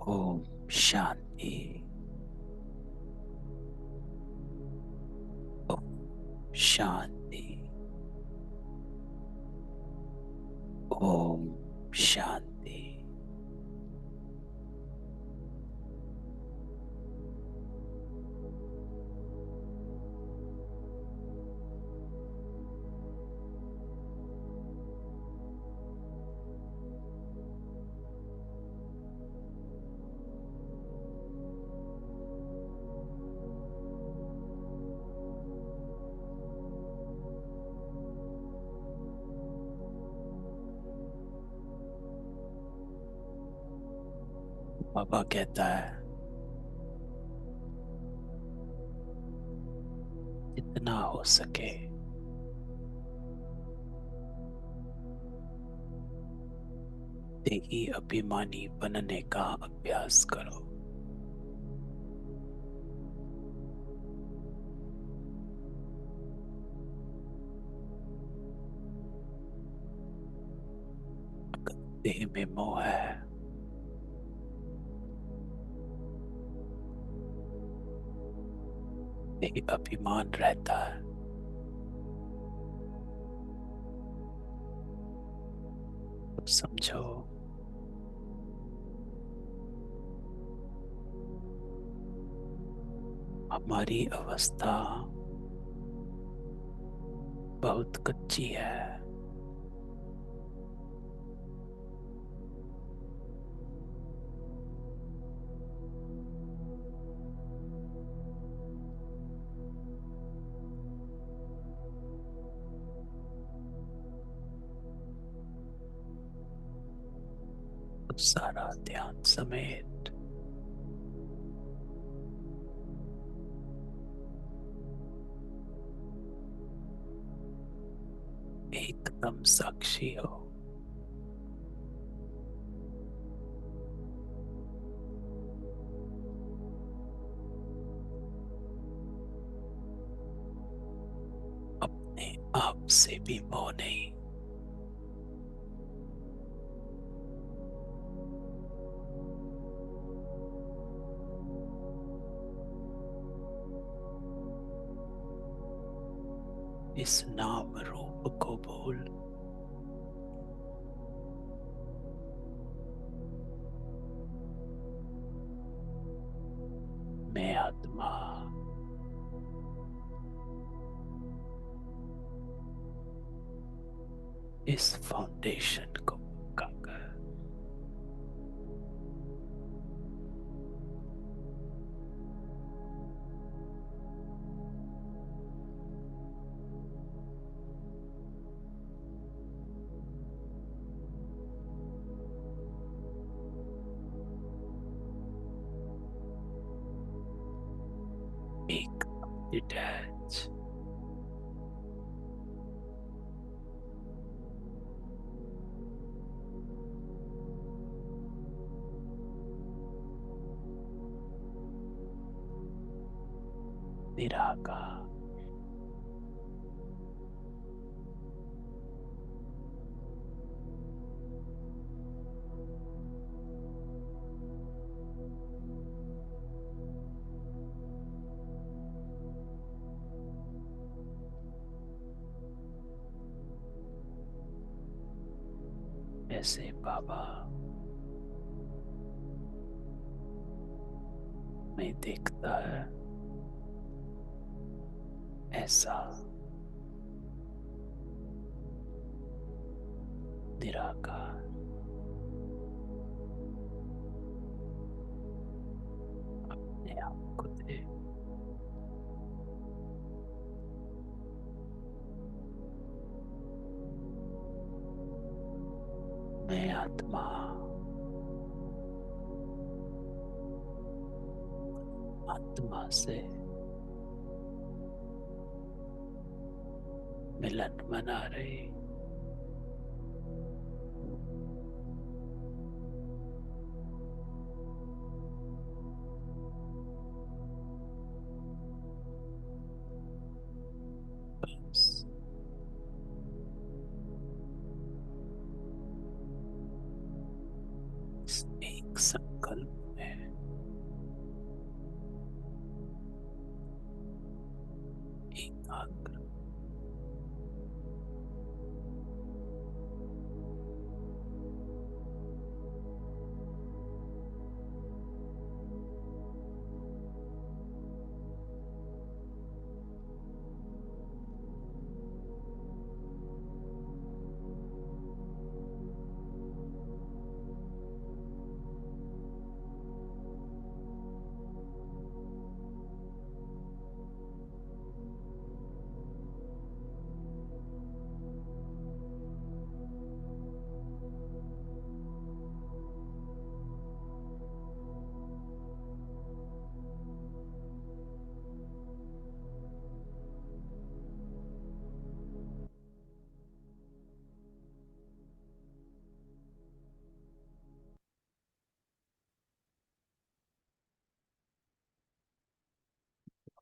ओम शांति। ओम शांति। ओम शांति। बाबा कहता है जितना हो सके देही अभिमानी बनने का अभ्यास करो। देह में मोह है, देह अभिमान रहता है, तो समझो हमारी अवस्था बहुत कच्ची है। तो सारा ध्यान समेत एकदम साक्षी हो। अपने आप से भी मोह नहीं। इस नाम रूप को भूल मैं आत्मा। इस फाउंडेशन को पक्का कर। एक डिटैच। निराकार। ऐसे बाबा में देखता है, ऐसा निराकार अपने आप को दे। मैं आत्मा आत्मा से मिलन मना रही। बस इस एक संकल्प एकाग्र।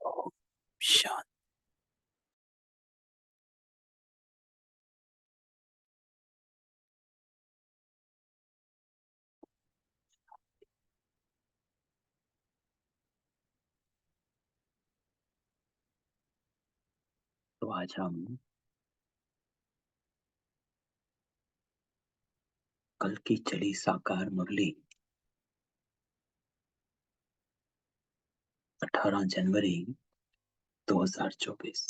ओम शांति। तो आज हम कल की चली साकार मुरली 18 जनवरी 2024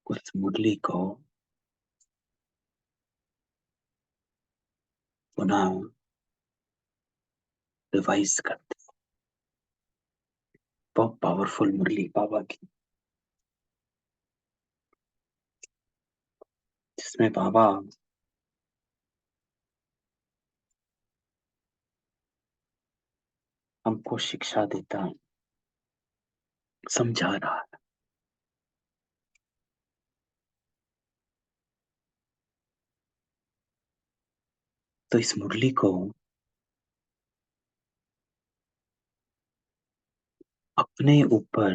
उस मुरली को पुनः रिवाइज करते। बहुत पावरफुल मुरली बाबा की, जिसमें बाबा हमको शिक्षा देता है, समझा रहा है। तो इस मुरली को अपने ऊपर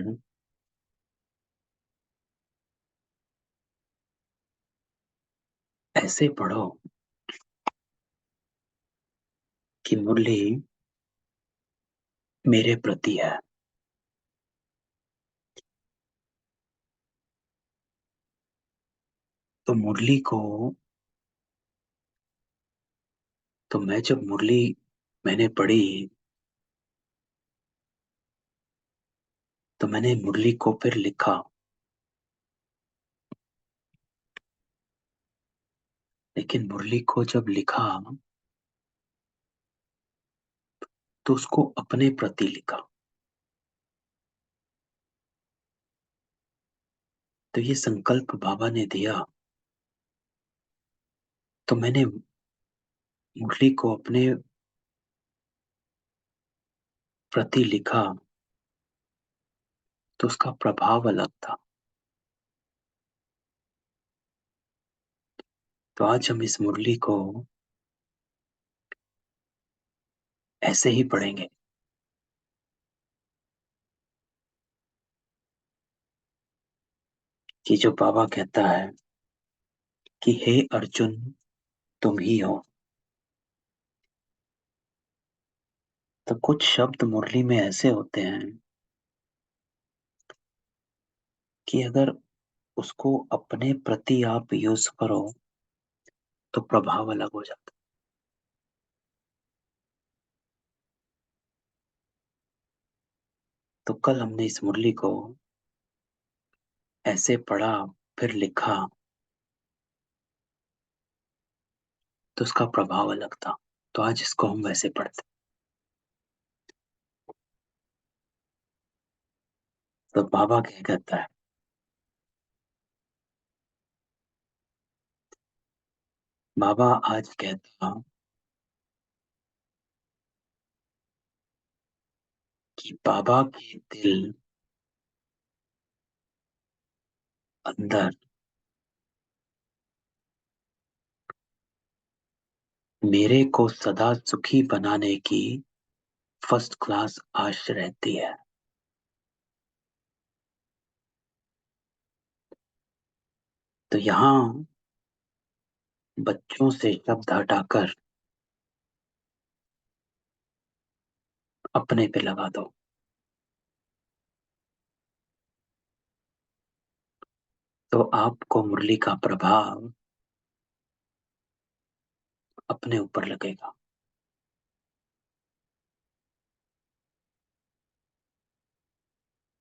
ऐसे पढ़ो कि मुरली मेरे प्रति है। तो मुरली को, तो मैं जब मुरली मैंने पढ़ी तो मैंने मुरली को फिर लिखा। लेकिन मुरली को जब लिखा तो उसको अपने प्रति लिखा। तो ये संकल्प बाबा ने दिया, तो मैंने मुरली को अपने प्रति लिखा, तो उसका प्रभाव अलग था। तो आज हम इस मुरली को ऐसे ही पढ़ेंगे कि जो बाबा कहता है कि हे अर्जुन, तुम ही हो। तो कुछ शब्द मुरली में ऐसे होते हैं कि अगर उसको अपने प्रति आप यूज करो तो प्रभाव अलग हो जाता। तो कल हमने इस मुरली को ऐसे पढ़ा, फिर लिखा, तो उसका प्रभाव अलग था। तो आज इसको हम वैसे पढ़ते। तो बाबा क्या कहता है? बाबा आज कहता कि बाबा के दिल अंदर मेरे को सदा सुखी बनाने की फर्स्ट क्लास आश रहती है। तो यहाँ बच्चों से शब्द हटाकर अपने पे लगा दो। तो आपको मुरली का प्रभाव अपने ऊपर लगेगा।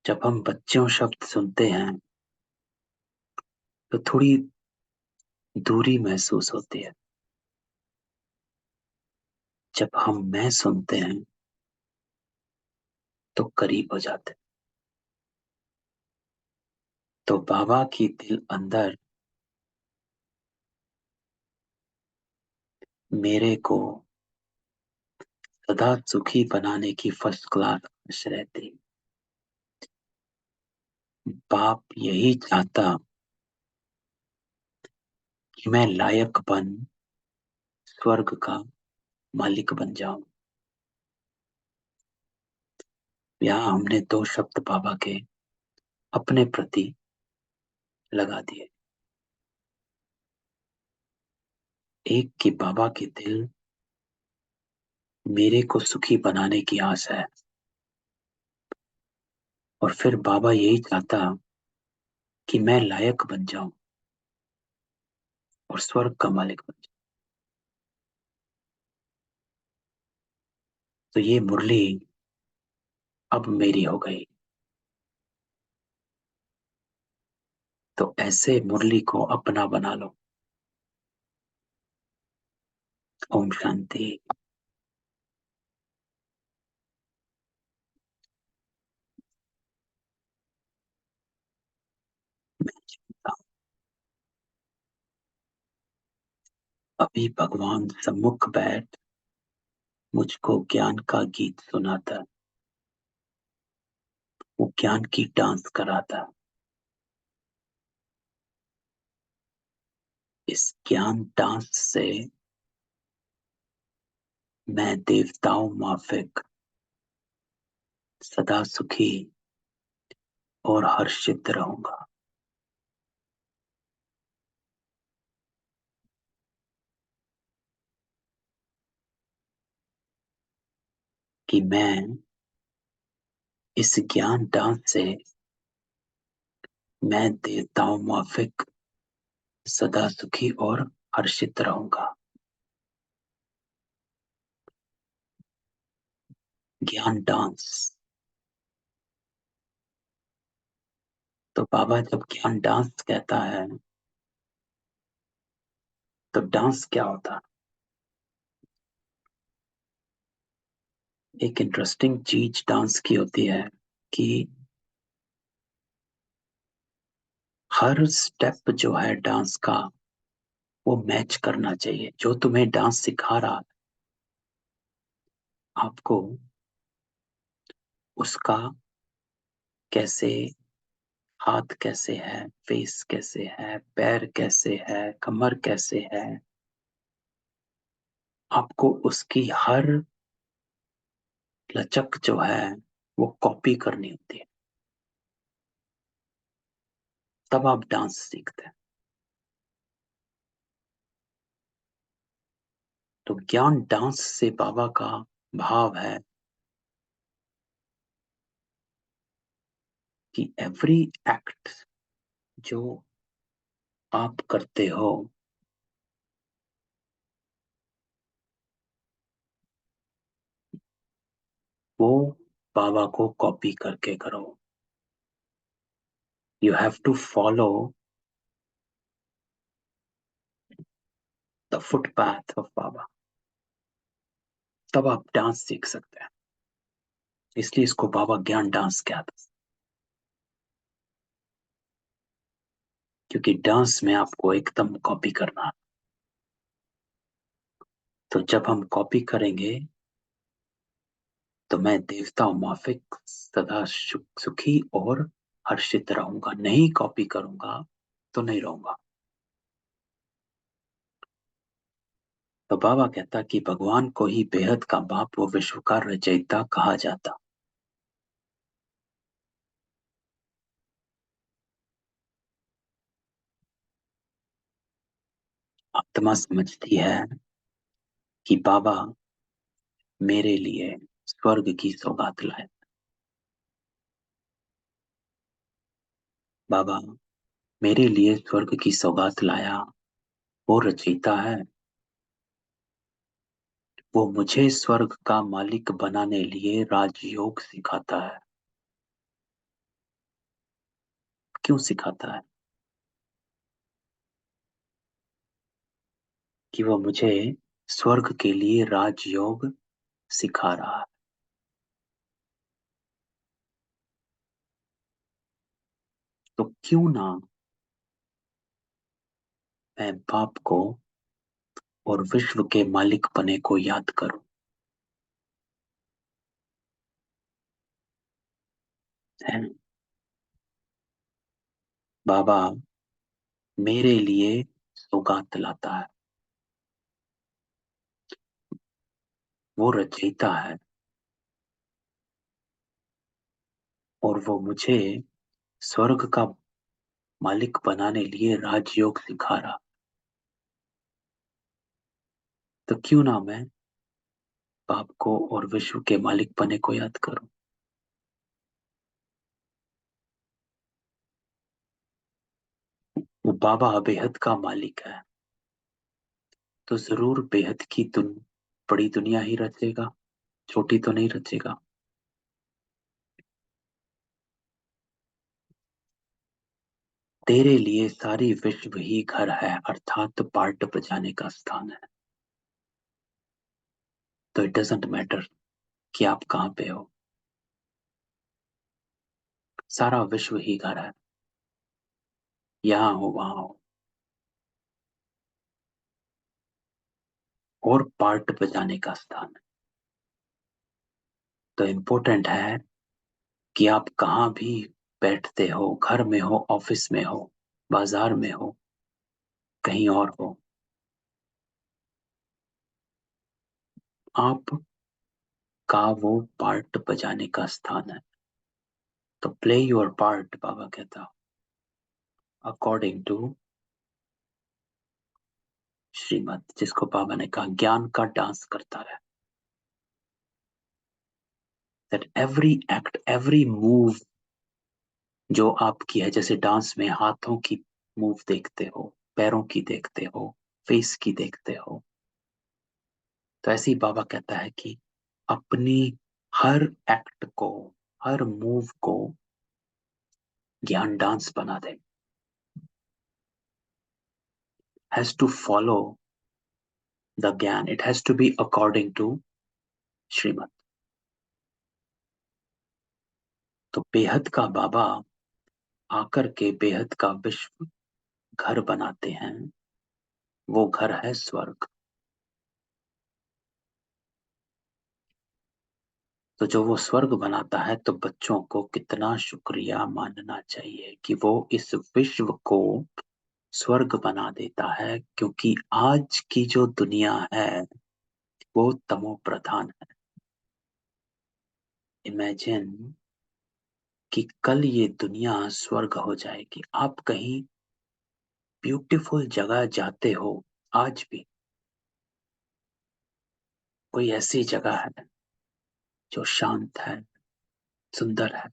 जब हम बच्चों शब्द सुनते हैं तो थोड़ी दूरी महसूस होती है। जब हम मैं सुनते हैं तो करीब हो जाते हैं। तो बाबा की दिल अंदर मेरे को सदा सुखी बनाने की फर्स्ट क्लास आश रहती। बाप यही चाहता कि मैं लायक बन स्वर्ग का मालिक बन जाऊं। यहाँ हमने दो शब्द बाबा के अपने प्रति लगा दिए। एक कि बाबा की दिल मेरे को सुखी बनाने की आस है, और फिर बाबा यही चाहता कि मैं लायक बन जाऊं और स्वर्ग का मालिक बन जाऊं। तो ये मुरली अब मेरी हो गई। तो ऐसे मुरली को अपना बना लो। ओम शांति। मैं जानता हूं, अभी भगवान सम्मुख बैठ मुझको ज्ञान का गीत सुनाता, वो ज्ञान की डांस कराता। इस ज्ञान डांस से मैं देवताओं माफिक सदा सुखी और हर्षित रहूंगा। कि मैं इस ज्ञान डांस से मैं देवताओं माफिक सदा सुखी और हर्षित रहूंगा। ज्ञान डांस। तो बाबा जब ज्ञान डांस कहता है तो डांस क्या होता है? एक इंटरेस्टिंग चीज डांस की होती है कि हर स्टेप जो है डांस का वो मैच करना चाहिए। जो तुम्हें डांस सिखा रहा है आपको उसका कैसे, हाथ कैसे है, फेस कैसे है, पैर कैसे है, कमर कैसे है, आपको उसकी हर लचक जो है वो कॉपी करनी होती है। तब आप डांस सीखते हैं। तो ज्ञान डांस से बाबा का भाव है कि एवरी एक्ट जो आप करते हो वो बाबा को कॉपी करके करो। You have to follow the footpath of Baba. तब आप डांस सीख सकते हैं। इसलिए इसको बाबा ज्ञान डांस कहते हैं, क्योंकि डांस में आपको एकदम कॉपी करना है। तो जब हम कॉपी करेंगे तो मैं देवताओं माफिक सदा सुखी और हर्षित रहूंगा। नहीं कॉपी करूंगा तो नहीं रहूंगा। तो बाबा कहता कि भगवान को ही बेहद का बाप व विश्व का रचयिता कहा जाता। आत्मा समझती है कि बाबा मेरे लिए स्वर्ग की सौगात लाए। बाबा मेरे लिए स्वर्ग की सौगात लाया, वो रचयिता है। वो मुझे स्वर्ग का मालिक बनाने लिए राजयोग सिखाता है। क्यों सिखाता है? कि वो मुझे स्वर्ग के लिए राजयोग सिखा रहा है। तो क्यों ना मैं बाप को और विश्व के मालिक पने को याद करूं। है ना? बाबा मेरे लिए सौगात लाता है। वो रचयिता है और वो मुझे स्वर्ग का मालिक बनाने लिए राजयोग सिखा रहा। तो क्यों ना मैं बाप को और विश्व के मालिक पने को याद करूं। वो बाबा बेहद का मालिक है, तो जरूर बेहद की बड़ी दुनिया ही रचेगा, छोटी तो नहीं रचेगा। तेरे लिए सारी विश्व ही घर है, अर्थात पार्ट बजाने का स्थान है। तो इट डजेंट मैटर कि आप कहाँ पे हो, सारा विश्व ही घर है। यहाँ हो वहां हो, और पार्ट बजाने का स्थान है। तो इम्पोर्टेंट है कि आप कहाँ भी बैठते हो, घर में हो, ऑफिस में हो, बाजार में हो, कहीं और हो, आप का वो पार्ट बजाने का स्थान है। तो प्ले योर पार्ट, बाबा कहता, अकॉर्डिंग टू श्रीमत, जिसको बाबा ने कहा ज्ञान का डांस करता है। That every act, every move जो आपकी है, जैसे डांस में हाथों की मूव देखते हो, पैरों की देखते हो, फेस की देखते हो, तो ऐसे ही बाबा कहता है कि अपनी हर एक्ट को, हर मूव को ज्ञान डांस बना दे। Has to follow the gyan, it has to be according to shrimat. तो बेहद का बाबा आकर के बेहद का विश्व घर बनाते हैं। वो घर है स्वर्ग। तो जो वो स्वर्ग बनाता है, तो बच्चों को कितना शुक्रिया मानना चाहिए कि वो इस विश्व को स्वर्ग बना देता है, क्योंकि आज की जो दुनिया है वो तमो प्रधान है। इमेजिन कि कल ये दुनिया स्वर्ग हो जाएगी। आप कहीं ब्यूटीफुल जगह जाते हो, आज भी कोई ऐसी जगह है जो शांत है, सुंदर है,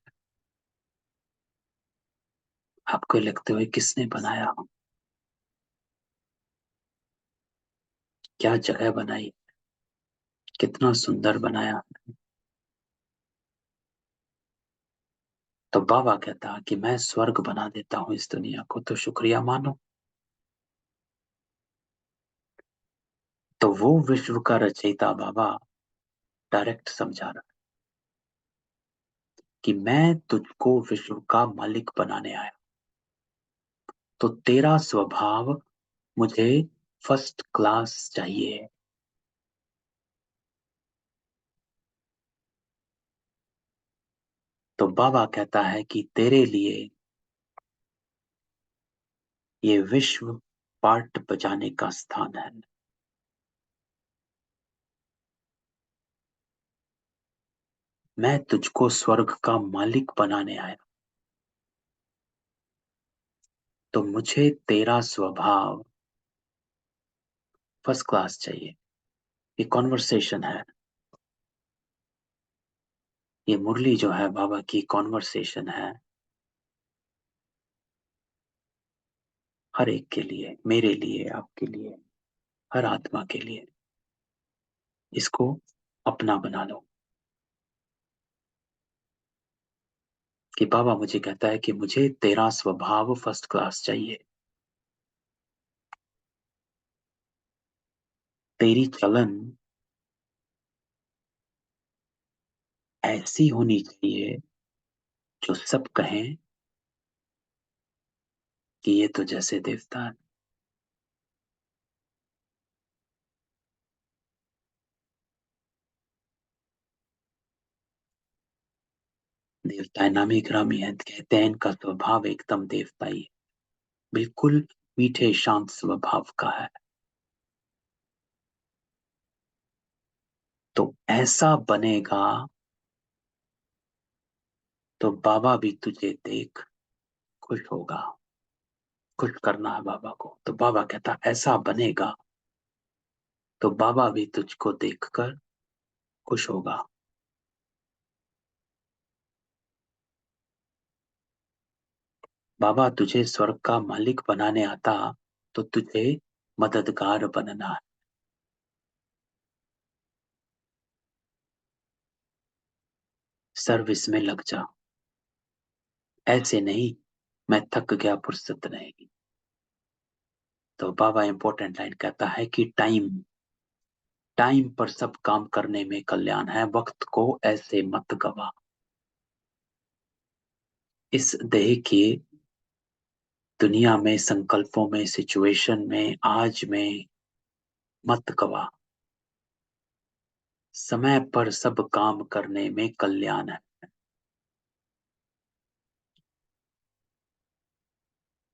आपको लगते हुए किसने बनाया, क्या जगह बनाई, कितना सुंदर बनाया। तो बाबा कहता कि मैं स्वर्ग बना देता हूं इस दुनिया को, तो शुक्रिया मानो। तो वो विश्व का रचयिता बाबा डायरेक्ट समझा रहा कि मैं तुझको विश्व का मालिक बनाने आया, तो तेरा स्वभाव मुझे फर्स्ट क्लास चाहिए। तो बाबा कहता है कि तेरे लिए ये विश्व पार्ट बजाने का स्थान है। मैं तुझको स्वर्ग का मालिक बनाने आया, तो मुझे तेरा स्वभाव फर्स्ट क्लास चाहिए। ये कॉन्वर्सेशन है, ये मुरली जो है बाबा की कॉन्वर्सेशन है। हर एक के लिए, मेरे लिए, आपके लिए, हर आत्मा के लिए। इसको अपना बना लो कि बाबा मुझे कहता है कि मुझे तेरा स्वभाव फर्स्ट क्लास चाहिए, तेरी चलन ऐसी होनी चाहिए जो सब कहें कि ये तो जैसे देवता है। देवता नामी ग्रामी है, कहते हैं इनका स्वभाव एकदम देवताई है, बिल्कुल मीठे शांत स्वभाव का है। तो ऐसा बनेगा तो बाबा भी तुझे देख खुश होगा। खुश करना है बाबा को, तो बाबा कहता ऐसा बनेगा तो बाबा भी तुझको देखकर खुश होगा। बाबा तुझे स्वर्ग का मालिक बनाने आता तो तुझे मददगार बनना है। सर्विस में लग जा, ऐसे नहीं मैं थक गया फुर्सत नहीं। तो बाबा इंपॉर्टेंट लाइन कहता है कि टाइम टाइम पर सब काम करने में कल्याण है, वक्त को ऐसे मत गवा। इस देह की दुनिया में, संकल्पों में, सिचुएशन में, आज में मत गवा। समय पर सब काम करने में कल्याण है।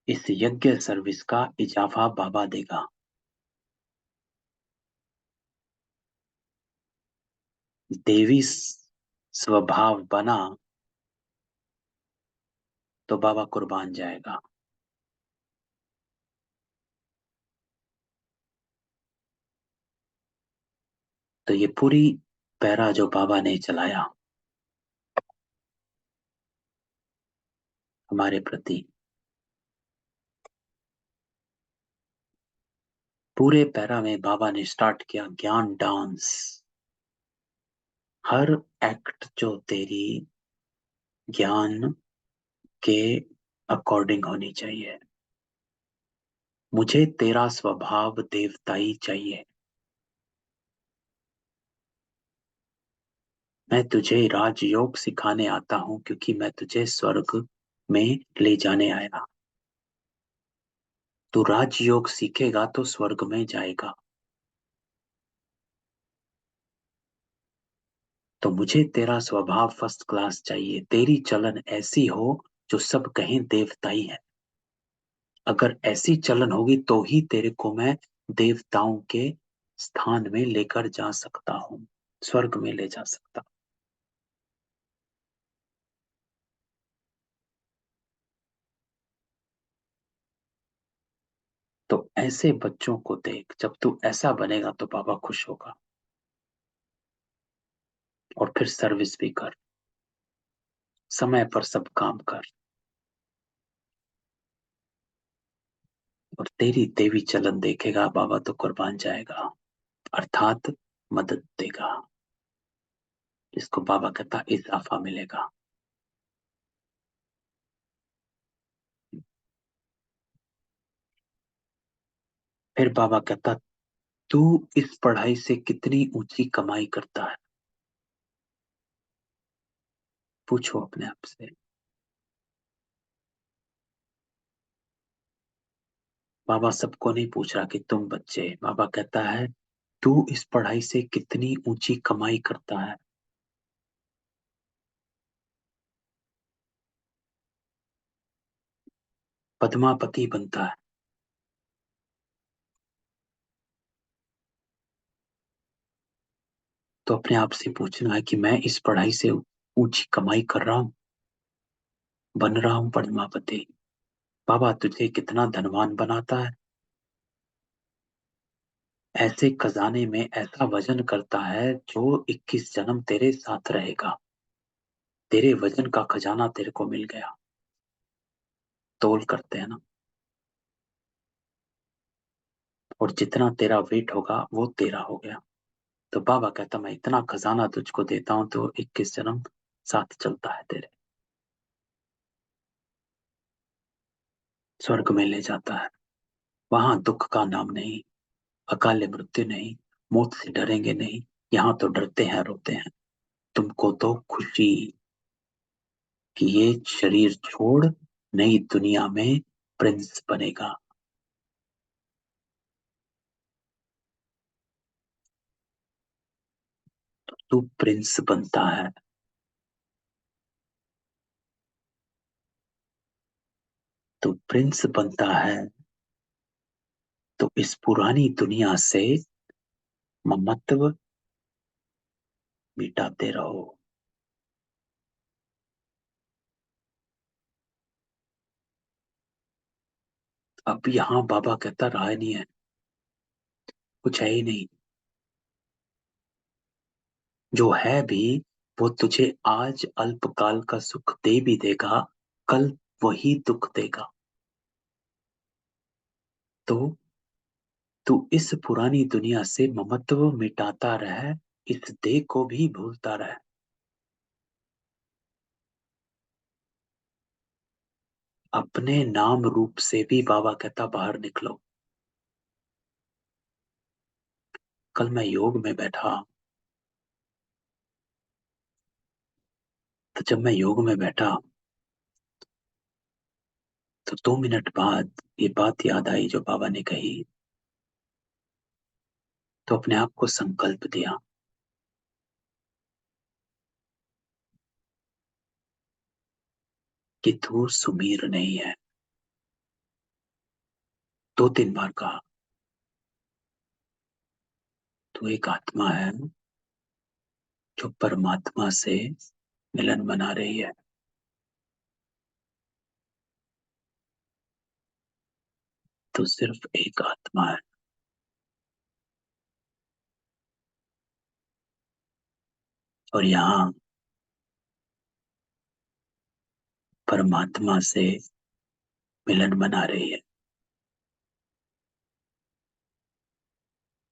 इस यज्ञ सर्विस का इजाफा बाबा देगा। देवी स्वभाव बना तो बाबा कुर्बान जाएगा। तो ये पूरी पैरा जो बाबा ने चलाया हमारे प्रति, पूरे पैरा में बाबा ने स्टार्ट किया ज्ञान डांस। हर एक्ट जो तेरी ज्ञान के अकॉर्डिंग होनी चाहिए। मुझे तेरा स्वभाव देवताई चाहिए। मैं तुझे राजयोग सिखाने आता हूं क्योंकि मैं तुझे स्वर्ग में ले जाने आया। तू राजयोग सीखेगा तो स्वर्ग में जाएगा। तो मुझे तेरा स्वभाव फर्स्ट क्लास चाहिए, तेरी चलन ऐसी हो जो सब कहें देवताई है। अगर ऐसी चलन होगी तो ही तेरे को मैं देवताओं के स्थान में लेकर जा सकता हूं, स्वर्ग में ले जा सकता। तो ऐसे बच्चों को देख, जब तू ऐसा बनेगा तो बाबा खुश होगा। और फिर सर्विस भी कर, समय पर सब काम कर, और तेरी देवी चलन देखेगा बाबा तो कुर्बान जाएगा, अर्थात मदद देगा। जिसको बाबा कहता इजाफा मिलेगा। फिर बाबा कहता तू इस पढ़ाई से कितनी ऊंची कमाई करता है, पूछो अपने आप से। बाबा सबको नहीं पूछ रहा कि तुम बच्चे, बाबा कहता है तू इस पढ़ाई से कितनी ऊंची कमाई करता है। पद्मापति बनता है। तो अपने आप से पूछना है कि मैं इस पढ़ाई से ऊंची कमाई कर रहा हूं, बन रहा हूं पद्मापति। बाबा तुझे कितना धनवान बनाता है, ऐसे खजाने में ऐसा वजन करता है जो 21 जन्म तेरे साथ रहेगा। तेरे वजन का खजाना तेरे को मिल गया। तोल करते हैं ना। और जितना तेरा वेट होगा वो तेरा हो गया। तो बाबा कहता मैं इतना खजाना तुझको देता हूं तो 21 जन्म साथ चलता है तेरे, स्वर्ग में ले जाता है। वहां दुख का नाम नहीं, अकाल मृत्यु नहीं, मौत से डरेंगे नहीं। यहाँ तो डरते हैं रोते हैं। तुमको तो खुशी कि ये शरीर छोड़ नई दुनिया में प्रिंस बनेगा। तू प्रिंस बनता है। तू प्रिंस बनता है तो इस पुरानी दुनिया से ममत्व मिटाते रहो। अब यहाँ बाबा कहता रहा नहीं है, कुछ है ही नहीं। जो है भी वो तुझे आज अल्पकाल का सुख दे भी देगा, कल वही दुख देगा। तो तू इस पुरानी दुनिया से ममत्व मिटाता रह, इस देह को भी भूलता रह। अपने नाम रूप से भी बाबा कहता बाहर निकलो। कल मैं योग में बैठा, तो जब मैं योग में बैठा तो 2 मिनट बाद ये बात याद आई जो बाबा ने कही। तो अपने आप को संकल्प दिया कि तू सुमीर नहीं है। 2-3 बार कहा, तू एक आत्मा है जो परमात्मा से मिलन बना रही है। तू सिर्फ एक आत्मा है। और यहाँ परमात्मा से मिलन बना रही है।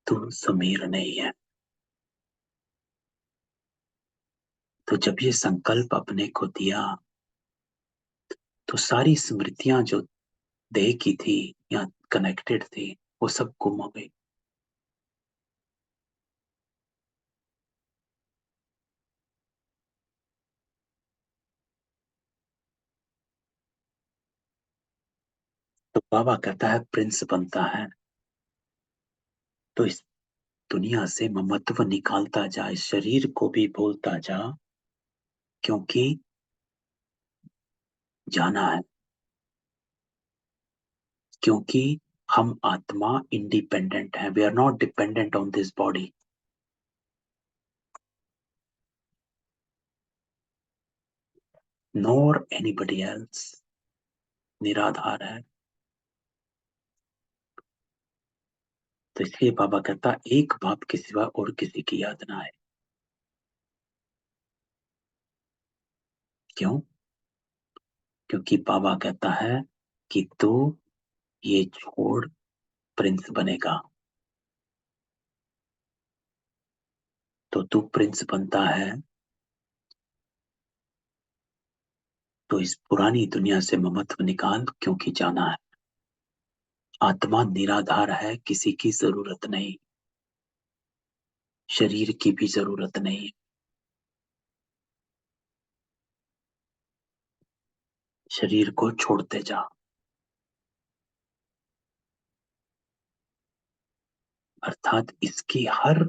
तू सुमीर नहीं है। तो जब ये संकल्प अपने को दिया तो सारी स्मृतियां जो देह की थी या कनेक्टेड थी वो सब गुम हो गई। तो बाबा कहता है प्रिंस बनता है तो इस दुनिया से ममत्व निकालता जा, इस शरीर को भी भूलता जा, क्योंकि जाना है। क्योंकि हम आत्मा इंडिपेंडेंट है, we are not dependent on this body nor anybody else. निराधार है। तो इसलिए बाबा कहता एक बाप के सिवा और किसी की याद ना आए। क्यों? क्योंकि बाबा कहता है कि तू ये छोड़ प्रिंस बनेगा। तो तू प्रिंस बनता है तो इस पुरानी दुनिया से ममत्व निकाल, क्योंकि जाना है। आत्मा निराधार है, किसी की जरूरत नहीं, शरीर की भी जरूरत नहीं। शरीर को छोड़ते जा। अर्थात इसकी हर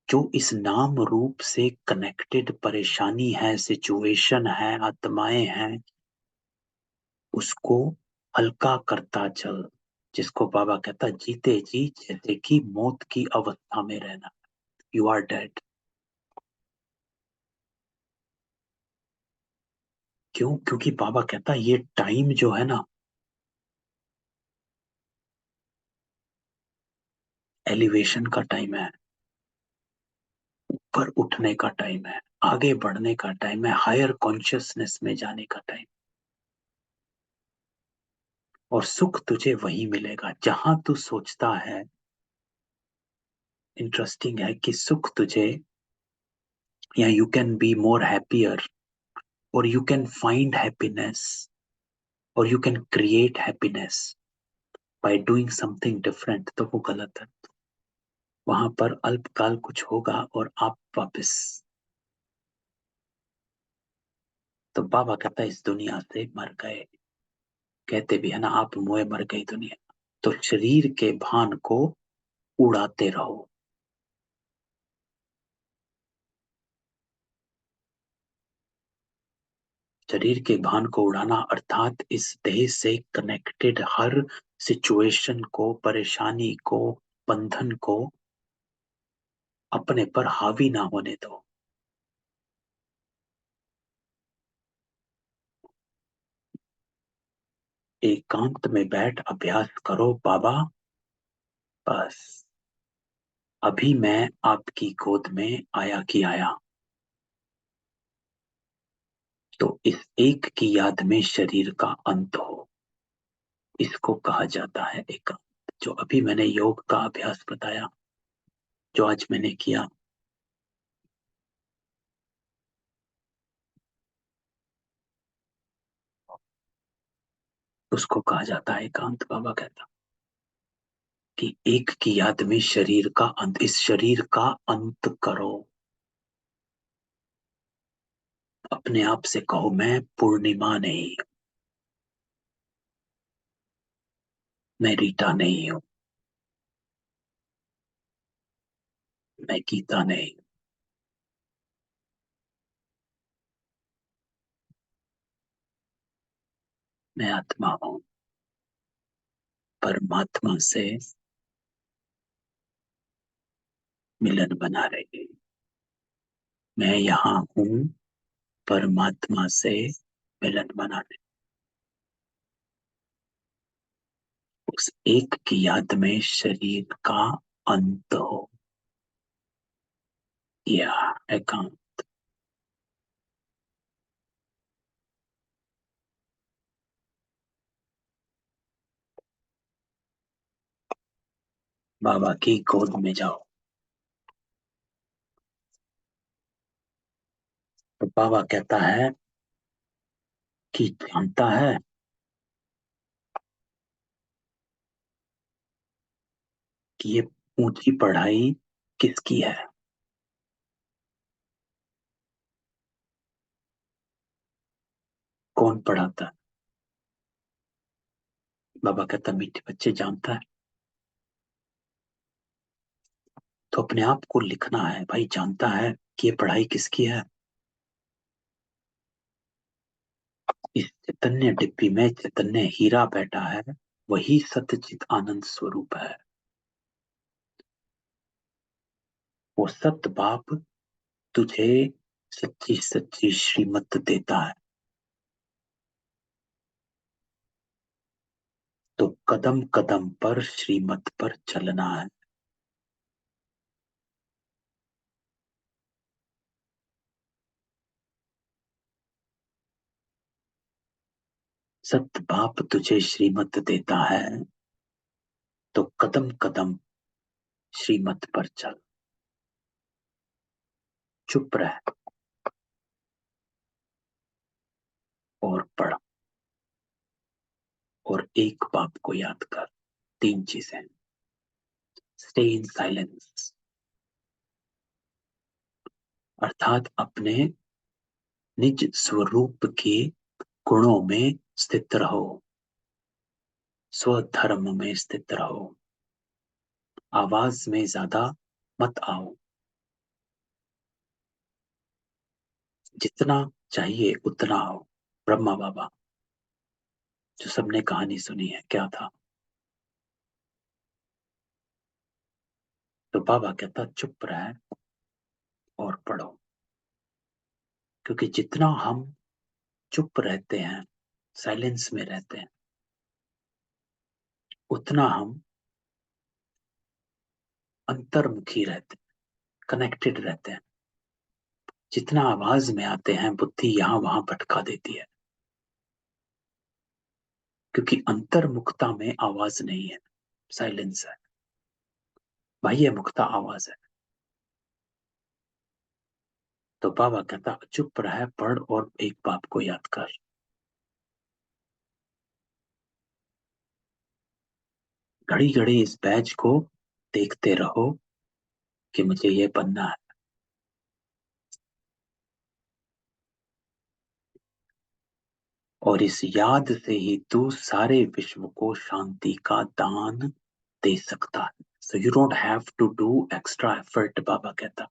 जो इस नाम रूप से कनेक्टेड परेशानी है, सिचुएशन है, आत्माएं हैं, उसको हल्का करता चल। जिसको बाबा कहता जीते जी जैसे कि मौत की अवस्था में रहना, यू आर डेड। क्यों? क्योंकि बाबा कहता ये टाइम जो है ना, एलिवेशन का टाइम है, ऊपर उठने का टाइम है, आगे बढ़ने का टाइम है, हायर कॉन्शियसनेस में जाने का टाइम। और सुख तुझे वहीं मिलेगा जहां तू सोचता है। इंटरेस्टिंग है कि सुख तुझे, या you can be more happier, और यू कैन फाइंड हैप्पीनेस, और you can create happiness by doing something different, तो वो गलत है। वहां पर अल्पकाल कुछ होगा और आप वापस। तो बाबा कहता है इस दुनिया से मर गए, कहते भी है ना, आप मोए मर गई दुनिया। तो शरीर के भान को उड़ाते रहो। शरीर के भान को उड़ाना अर्थात इस देह से कनेक्टेड हर सिचुएशन को, परेशानी को, बंधन को अपने पर हावी ना होने दो। एकांत में बैठ अभ्यास करो बाबा। बस अभी मैं आपकी गोद में आया कि आया। तो इस एक की याद में शरीर का अंत हो, इसको कहा जाता है एकांत। जो अभी मैंने योग का अभ्यास बताया, जो आज मैंने किया, उसको कहा जाता है एकांत। बाबा कहता कि एक की याद में शरीर का अंत, इस शरीर का अंत करो। अपने आप से कहो मैं पूर्णिमा नहीं, मैं रीटा नहीं हूं, मैं गीता नहीं, मैं आत्मा हूं, परमात्मा से मिलन बना रही। मैं यहाँ हूं, परमात्मा से मिलन बना रही। उस एक की याद में शरीर का अंत हो, या एकांत। बाबा की गोद में जाओ। तो बाबा कहता है कि जानता है कि ये ऊंची पढ़ाई किसकी है? कौन पढ़ाता है? बाबा कहता मीठे बच्चे जानता है। तो अपने आप को लिखना है, भाई जानता है कि ये पढ़ाई किसकी है। इस चैतन्य डिब्बी में चैतन्य हीरा बैठा है, वही सत्यचित आनंद स्वरूप है। वो सत बाप तुझे सच्ची सच्ची श्रीमत देता है। तो कदम कदम पर श्रीमत पर चलना है। सत बाप तुझे श्रीमत देता है, तो कदम कदम श्रीमत पर चल। चुप रह और पढ़, और एक बाप को याद कर। तीन चीजें: स्टे इन साइलेंस, अर्थात अपने निज स्वरूप के गुणों में स्थित रहो, स्वधर्म में स्थित रहो। आवाज में ज्यादा मत आओ, जितना चाहिए उतना आओ। ब्रह्मा बाबा, जो सबने कहानी सुनी है, क्या था? तो बाबा कहता चुप रह और पढ़ो। क्योंकि जितना हम चुप रहते हैं, साइलेंस में रहते हैं, उतना हम अंतर्मुखी रहते हैं, कनेक्टेड रहते हैं। जितना आवाज में आते हैं, बुद्धि यहाँ वहां भटका देती है। क्योंकि अंतर्मुखता में आवाज नहीं है, साइलेंस है। बाह्य मुक्ता आवाज है। तो बाबा कहता चुप रह, पढ़ और एक बाप को याद कर। घड़ी घड़ी इस बैच को देखते रहो कि मुझे ये बनना है। और इस याद से ही तू सारे विश्व को शांति का दान दे सकता है। So you don't have to do extra effort, Baba कहता।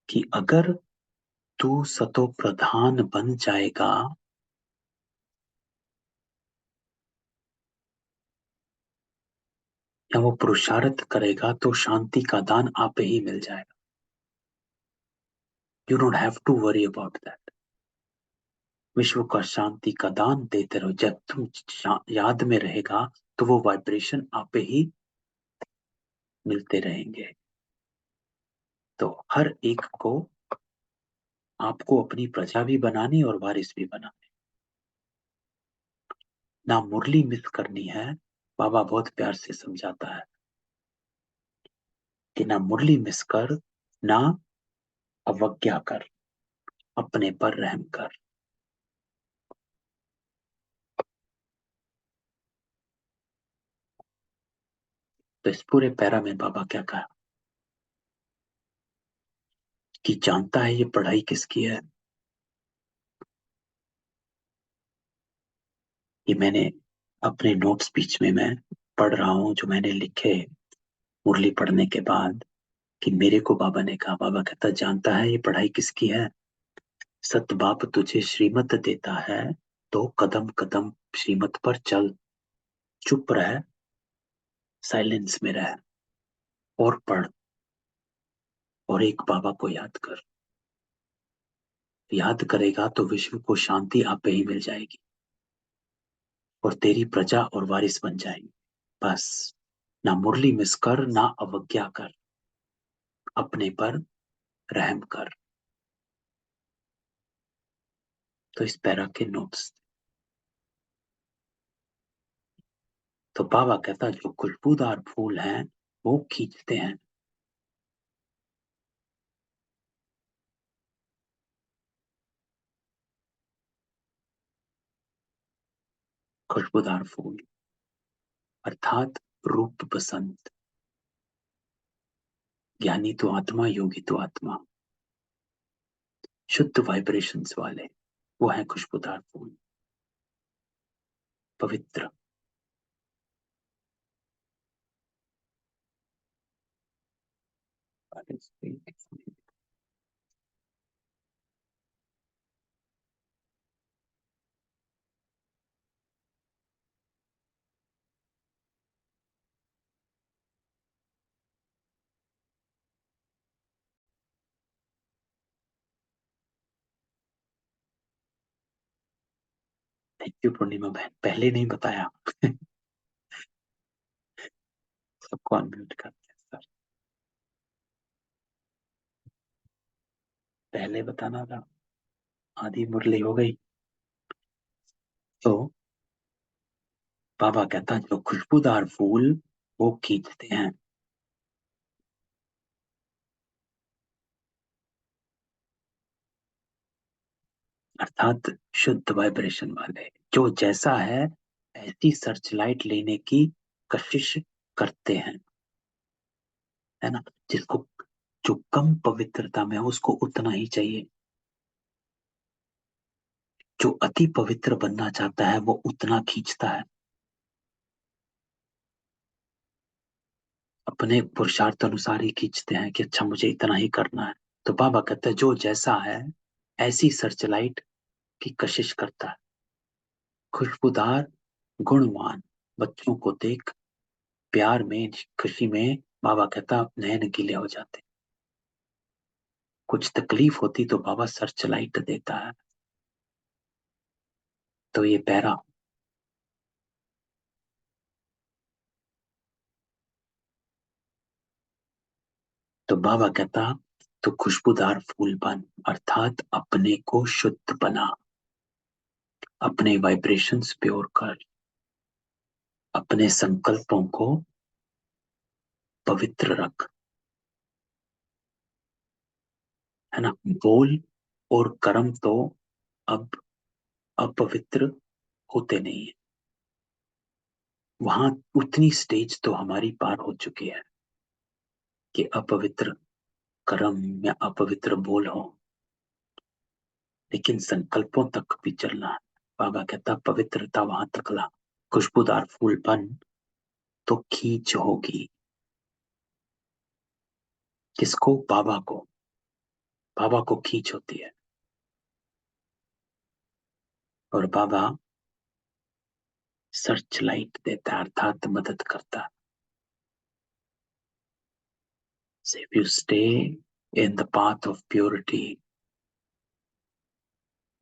कि अगर तू सतो प्रधान बन जाएगा या वो पुरुषार्थ करेगा तो शांति का दान आपे ही मिल जाएगा। You don't have to worry about that. विश्व का शांति का दान देते रहो। जब तुम याद में रहेगा तो वो वाइब्रेशन आपे ही मिलते रहेंगे। तो हर एक को आपको अपनी प्रजा भी बनानी और वारिस भी बनानी। ना मुरली मिस करनी है। बाबा बहुत प्यार से समझाता है कि ना मुरली मिस कर, ना अवज्ञा कर, अपने पर रहम कर। तो इस पूरे पैरा में बाबा क्या कहा कि जानता है ये पढ़ाई किसकी है। ये मैंने अपने नोट्स बीच में मैं पढ़ रहा हूं जो मैंने लिखे मुरली पढ़ने के बाद। कि मेरे को बाबा ने कहा, बाबा कहता जानता है ये पढ़ाई किसकी है। सत बाप तुझे श्रीमत देता है तो कदम कदम श्रीमत पर चल। चुप रह, साइलेंस में रह और पढ़ और एक बाबा को याद कर। याद करेगा तो विश्व को शांति आपे ही मिल जाएगी और तेरी प्रजा और वारिस बन जाएंगे। बस ना मुरली मिस कर, ना अवज्ञा कर, अपने पर रहम कर। तो इस पैरा के नोट्स। तो बाबा कहता जो खुशबूदार फूल हैं वो खींचते हैं। खुशबूदार फूल अर्थात रूप बसंत। ज्ञानी तो आत्मा, योगी तो आत्मा, शुद्ध वाइब्रेशंस वाले वो है खुशबूदार फूल, पवित्र। थैंक यू पूर्णिमा बहन, पहले नहीं बताया। सबको अनम्यूट करते हैं सर, पहले बताना था। आधी मुरली हो गई। तो बाबा कहता जो खुशबूदार फूल वो खींचते हैं। अर्थात शुद्ध वाइब्रेशन वाले, जो जैसा है ऐसी सर्च लाइट लेने की कशिश करते हैं। है ना। जिसको जो कम पवित्रता में है उसको उतना ही चाहिए। जो अति पवित्र बनना चाहता है वो उतना खींचता है। अपने पुरुषार्थ अनुसार ही खींचते हैं कि अच्छा मुझे इतना ही करना है। तो बाबा कहते हैं जो जैसा है ऐसी सर्च लाइट की कशिश करता है। खुशबूदार गुणवान बच्चों को देख प्यार में, खुशी में बाबा कहता नयन गीले हो जाते। कुछ तकलीफ होती तो बाबा सर्च लाइट देता है। तो ये पैरा। तो बाबा कहता तो खुशबूदार फूल बन, अर्थात अपने को शुद्ध बना, अपने वाइब्रेशंस प्योर कर, अपने संकल्पों को पवित्र रख, है ना। बोल और कर्म तो अब अपवित्र होते नहीं है। वहां उतनी स्टेज तो हमारी पार हो चुकी है कि अपवित्र कर्म या अपवित्र बोल हो, लेकिन संकल्पों तक भी चलना है। बाबा कहता पवित्रता वहां तक ला, खुशबूदार फूल बन तो खींच होगी। किसको? बाबा को। बाबा को खींच होती है, और बाबा सर्च लाइट देता है, अर्थात मदद करता है। So if you stay in the path of purity,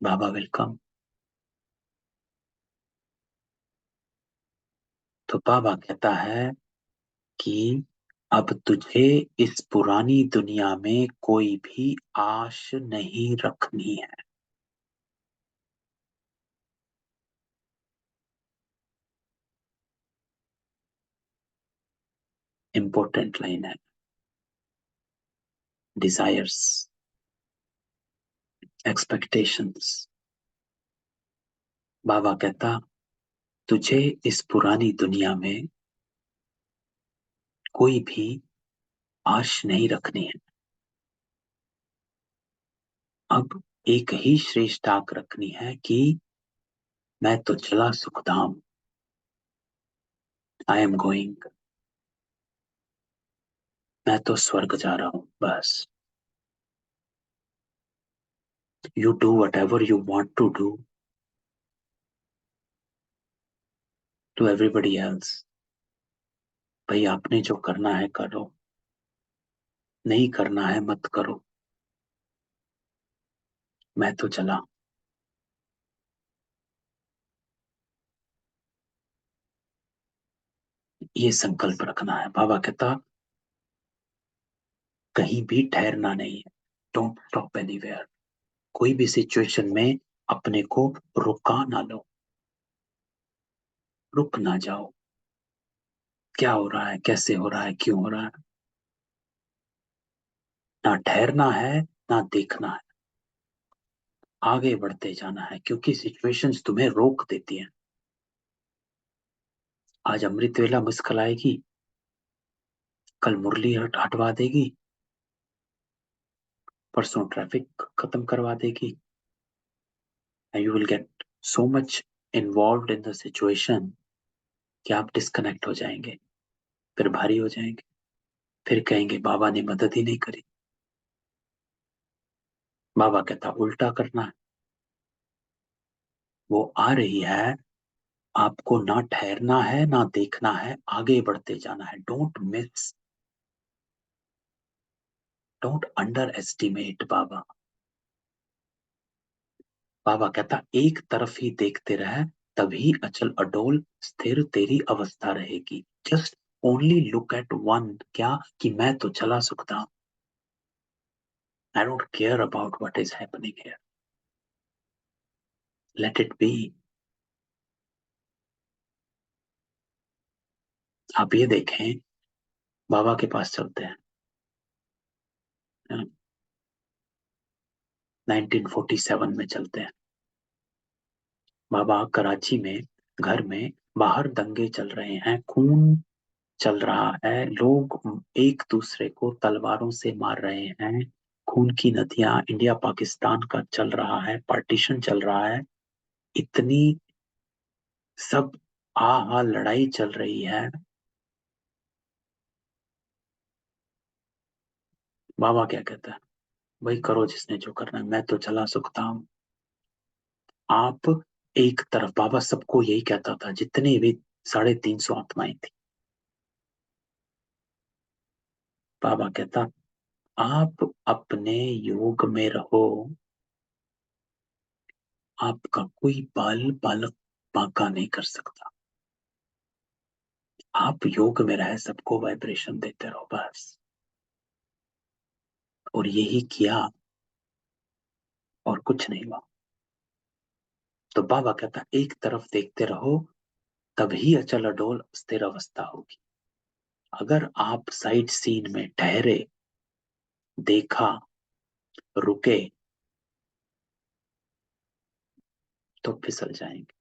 Baba will come. तो बाबा कहता है कि अब तुझे इस पुरानी दुनिया में कोई भी आश नहीं रखनी है। इंपॉर्टेंट लाइन है। Desires, expectations. बाबा कहता तुझे इस पुरानी दुनिया में कोई भी आश नहीं रखनी है। अब एक ही श्रेष्ठ आग रखनी है कि मैं तो चला सुखधाम, आई एम गोइंग, मैं तो स्वर्ग जा रहा हूं, बस। You do whatever you want to do to everybody else. भाई आपने जो करना है करो, नहीं करना है मत करो, मैं तो चला। ये संकल्प रखना है। बाबा कहता कहीं भी ठहरना नहीं है। Don't stop anywhere. कोई भी सिचुएशन में अपने को रुका ना लो, रुक ना जाओ। क्या हो रहा है, कैसे हो रहा है, क्यों हो रहा है, ना ठहरना है ना देखना है, आगे बढ़ते जाना है, क्योंकि सिचुएशंस तुम्हें रोक देती हैं। आज अमृत वेला मुश्किल आएगी, कल मुरली हटवा देगी, परसों ट्रैफिक खत्म करवा देगी। and you will get so much involved in the situation कि आप डिस्कनेक्ट हो जाएंगे, फिर भारी हो जाएंगे, फिर कहेंगे बाबा ने मदद ही नहीं करी। बाबा कहता उल्टा करना है। वो आ रही है, आपको ना ठहरना है ना देखना है, आगे बढ़ते जाना है। Don't miss, don't underestimate Baba. Baba कहता एक तरफ ही देखते रह, तभी अचल अडोल स्थिर तेरी अवस्था रहेगी। Just only look at one, क्या? कि मैं तो चला Sukhdham. I don't care about what is happening here. Let it be. आप ये देखें, बाबा के पास चलते हैं। 1947 में चलते हैं। बाबा कराची में घर में बाहर दंगे चल रहे हैं, खून चल रहा है, लोग एक दूसरे को तलवारों से मार रहे हैं, खून की नदियां, इंडिया पाकिस्तान का चल रहा है, पार्टीशन चल रहा है, इतनी सब आहा लड़ाई चल रही है। बाबा क्या कहता है? वही करो जिसने जो करना है, मैं तो चला सुखता हूं। आप एक तरफ, बाबा सबको यही कहता था, जितने भी 350 आत्माएं थी, बाबा कहता आप अपने योग में रहो, आपका कोई बाल बालक बांका नहीं कर सकता। आप योग में रहे, सबको वाइब्रेशन देते रहो, बस। और यही किया और कुछ नहीं हुआ। तो बाबा कहता एक तरफ देखते रहो, तभी अचल अडोल स्थिर अवस्था होगी। अगर आप साइड सीन में ठहरे, देखा, रुके, तो फिसल जाएंगे।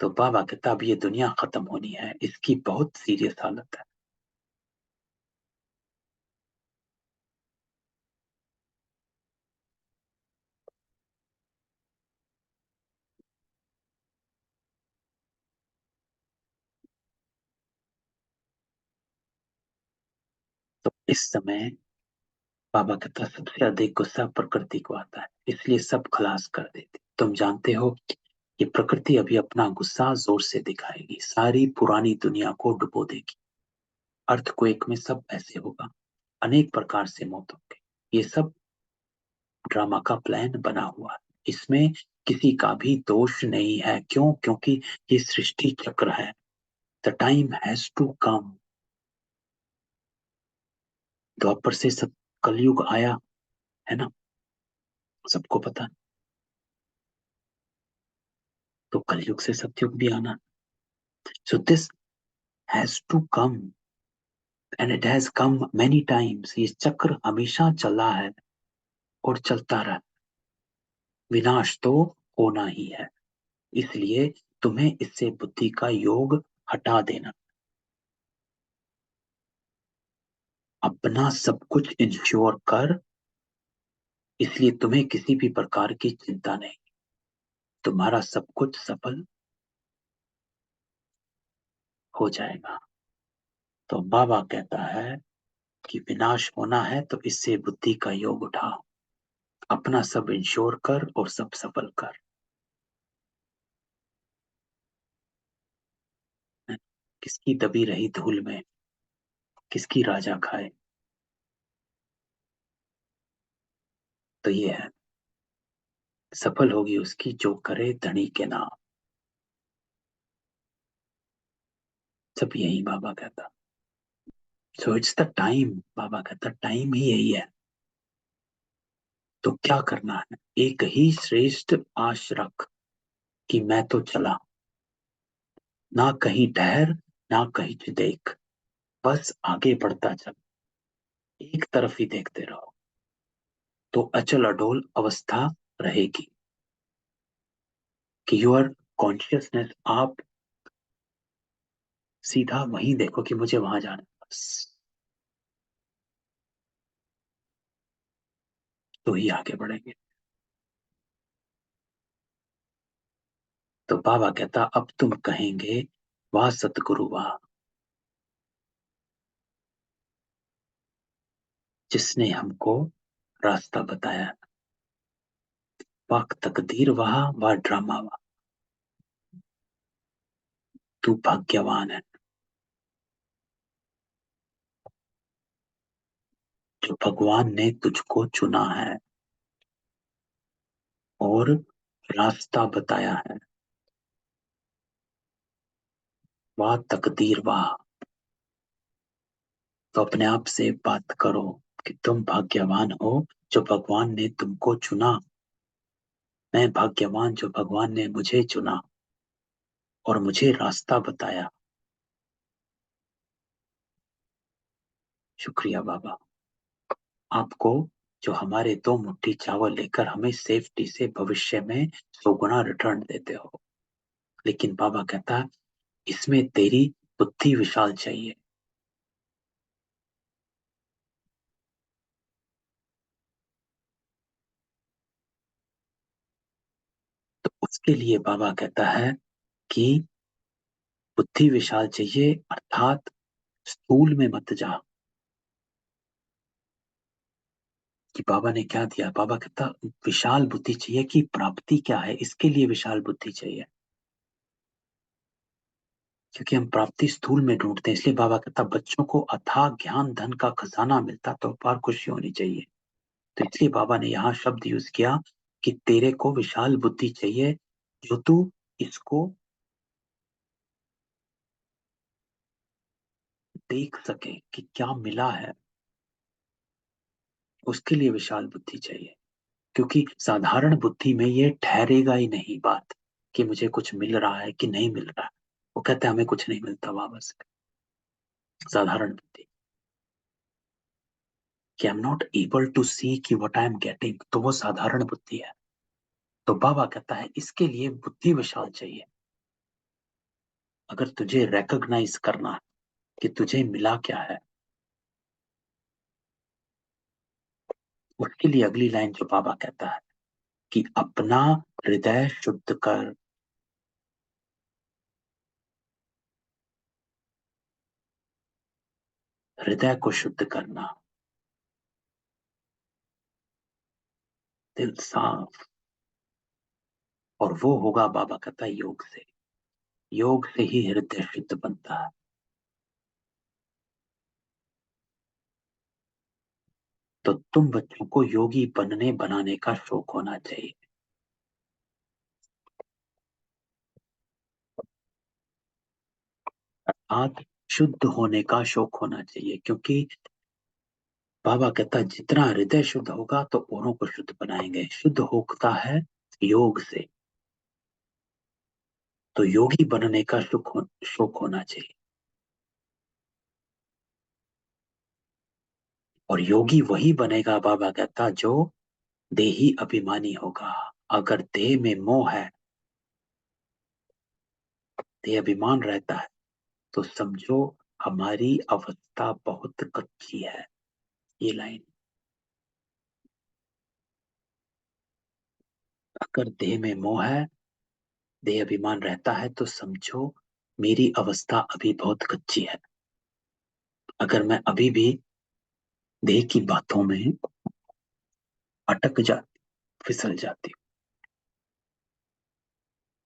तो बाबा कहता अब ये दुनिया खत्म होनी है, इसकी बहुत सीरियस हालत है। तो इस समय बाबा कहता सबसे अधिक गुस्सा प्रकृति को आता है, इसलिए सब खलास कर देती। तुम जानते हो कि प्रकृति अभी अपना गुस्सा जोर से दिखाएगी, सारी पुरानी दुनिया को डुबो देगी। अर्थक्वेक में सब ऐसे होगा, अनेक प्रकार से मौत होंगे। ये सब ड्रामा का प्लान बना हुआ है, इसमें किसी का भी दोष नहीं है। क्यों? क्योंकि ये सृष्टि चक्र है। The time has to come. द्वापर से सब कलयुग आया, है ना, सबको पता। तो कलयुग से सतयुग भी आना। So this has to come and it has come many times. ये चक्र हमेशा चला है और चलता रहा। विनाश तो होना ही है, इसलिए तुम्हें इससे बुद्धि का योग हटा देना। अपना सब कुछ इंश्योर कर, इसलिए तुम्हें किसी भी प्रकार की चिंता नहीं। तुम्हारा सब कुछ सफल हो जाएगा। तो बाबा कहता है कि विनाश होना है तो इससे बुद्धि का योग उठाओ, अपना सब इंश्योर कर और सब सफल कर। किसकी दबी रही धूल में किसकी राजा खाए। तो ये है, सफल होगी उसकी जो करे धनी के नाम। सब यही बाबा कहता। So it's the time. Baba कहता टाइम ही यही है। तो क्या करना है? एक ही श्रेष्ठ आश रख कि मैं तो चला, ना कहीं ठहर, ना कहीं देख, बस आगे बढ़ता चल, एक तरफ ही देखते रहो, तो अचल अडोल अवस्था रहेगी। कि योर कॉन्शियसनेस, आप सीधा वहीं देखो कि मुझे वहां जाना है, बस तो ही आगे बढ़ेंगे। तो बाबा कहता अब तुम कहेंगे वाह सतगुरु वाह, जिसने हमको रास्ता बताया। वाह तकदीर वाह, वाह ड्रामा वाह, तू भाग्यवान है जो भगवान ने तुझको चुना है और रास्ता बताया है। वाह तकदीर वाह। तो अपने आप से बात करो कि तुम भाग्यवान हो जो भगवान ने तुमको चुना। मैं भाग्यवान जो भगवान ने मुझे चुना और मुझे रास्ता बताया। शुक्रिया बाबा, आपको जो हमारे दो मुट्ठी चावल लेकर हमें सेफ्टी से भविष्य में 100 गुना रिटर्न देते हो। लेकिन बाबा कहता है इसमें तेरी बुद्धि विशाल चाहिए। तो उसके लिए बाबा कहता है कि बुद्धि विशाल चाहिए, अर्थात स्थूल में मत जा। कि बाबा ने क्या दिया? बाबा कहता विशाल बुद्धि चाहिए कि प्राप्ति क्या है, इसके लिए विशाल बुद्धि चाहिए। क्योंकि हम प्राप्ति स्थूल में ढूंढते हैं, इसलिए बाबा कहता बच्चों को अथाह ज्ञान धन का खजाना मिलता तो अपार खुशी होनी चाहिए। तो इसलिए बाबा ने यहाँ शब्द यूज किया कि तेरे को विशाल बुद्धि चाहिए, जो तू इसको देख सके कि क्या मिला है। उसके लिए विशाल बुद्धि चाहिए, क्योंकि साधारण बुद्धि में ये ठहरेगा ही नहीं बात कि मुझे कुछ मिल रहा है कि नहीं मिल रहा है। वो कहते हैं हमें कुछ नहीं मिलता वापस। साधारण बुद्धि कि I am not able to see कि व्हाट आई एम गेटिंग, तो वो साधारण बुद्धि है। तो बाबा कहता है इसके लिए बुद्धि विशाल चाहिए। अगर तुझे रिकॉग्नाइज करना है कि तुझे मिला क्या है, उसके लिए अगली लाइन जो बाबा कहता है कि अपना हृदय शुद्ध कर। हृदय को शुद्ध करना, दिल साफ। और वो होगा, बाबा कहता है, योग से। योग से ही हृदय शुद्ध बनता है। तो तुम बच्चों को योगी बनने बनाने का शौक होना चाहिए। अर्थात शुद्ध होने का शौक होना चाहिए, क्योंकि बाबा कहता है जितना हृदय शुद्ध होगा तो औरों को शुद्ध बनाएंगे। शुद्ध होता है योग से। तो योगी बनने का शौक होना चाहिए। और योगी वही बनेगा, बाबा कहता, जो देही अभिमानी होगा। अगर देह में मोह है, देह अभिमान रहता है, तो समझो हमारी अवस्था बहुत कच्ची है। ये लाइन, अगर देह में मोह है, देह अभिमान रहता है, तो समझो मेरी अवस्था अभी बहुत कच्ची है। अगर मैं अभी भी देह की बातों में अटक जा फिसल जाती हूँ,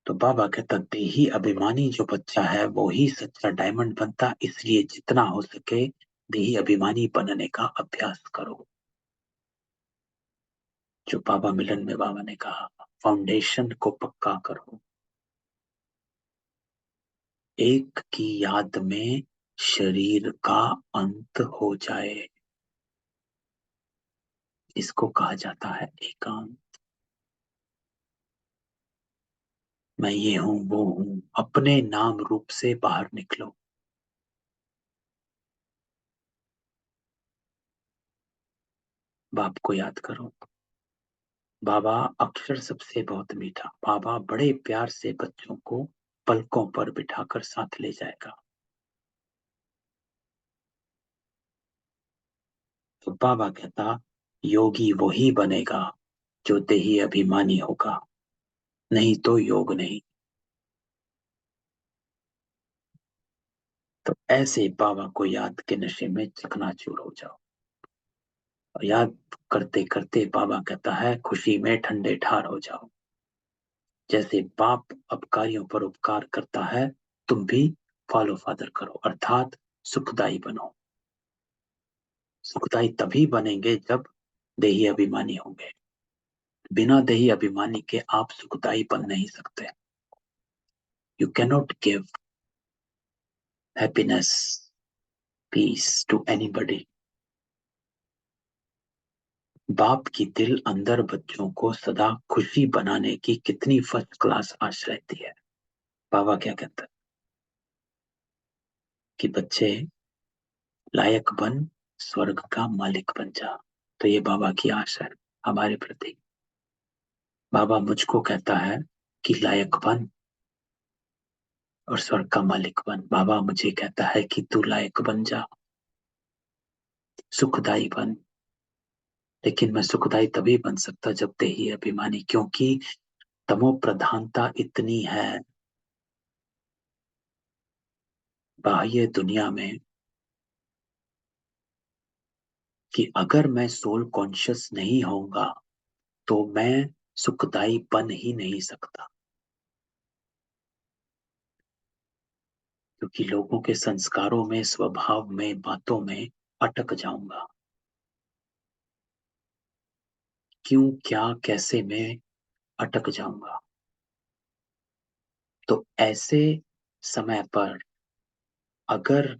तो बाबा कहता देही अभिमानी जो बच्चा है वो ही सच्चा डायमंड बनता। इसलिए जितना हो सके देही अभिमानी बनने का अभ्यास करो। जो बाबा मिलन में बाबा ने कहा, फाउंडेशन को पक्का करो। एक की याद में शरीर का अंत हो जाए, इसको कहा जाता है एकांत। मैं ये हूं वो हूं, अपने नाम रूप से बाहर निकलो। बाप को याद करो। बाबा अक्षर सबसे बहुत मीठा, बाबा बड़े प्यार से बच्चों को पलकों पर बिठाकर साथ ले जाएगा। तो बाबा कहता योगी वही बनेगा जो देही अभिमानी होगा, नहीं तो योग नहीं। तो ऐसे बाबा को याद के नशे में चकनाचूर हो जाओ। और याद करते करते बाबा कहता है खुशी में ठंडे ठार हो जाओ। जैसे बाप अपकारियों पर उपकार करता है, तुम भी फॉलो फादर करो, अर्थात सुखदाई बनो। सुखदाई तभी बनेंगे जब देही अभिमानी होंगे। बिना देही अभिमानी के आप सुखदाई बन नहीं सकते। You cannot give happiness, peace to anybody. बाप की दिल अंदर बच्चों को सदा खुशी बनाने की कितनी फर्स्ट क्लास आश रहती है। बाबा क्या कहता है कि बच्चे लायक बन, स्वर्ग का मालिक बन जा। तो ये बाबा की आशा है हमारे प्रति। बाबा मुझको कहता है कि लायक बन और स्वर्ग का मालिक बन। बाबा मुझे कहता है कि तू लायक बन जा, सुखदाई बन। लेकिन मैं सुखदाई तभी बन सकता जब देही अभिमानी, क्योंकि तमो प्रधानता इतनी है बाह्य दुनिया में कि अगर मैं सोल कॉन्शियस नहीं होऊंगा तो मैं सुखदाई बन ही नहीं सकता। क्योंकि लोगों के संस्कारों में, स्वभाव में, बातों में अटक जाऊंगा। क्यों, क्या, कैसे में अटक जाऊंगा। तो ऐसे समय पर अगर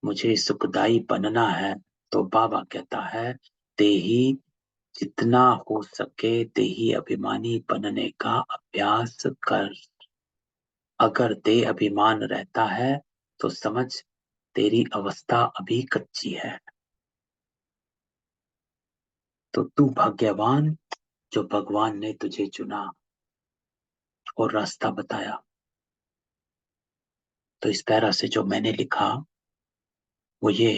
मुझे सुखदाई बनना है, तो बाबा कहता है देही जितना हो सके देही अभिमानी बनने का अभ्यास कर। अगर देह अभिमान रहता है तो समझ तेरी अवस्था अभी कच्ची है। तो तू भाग्यवान जो भगवान ने तुझे चुना और रास्ता बताया। तो इस पैरा से जो मैंने लिखा वो ये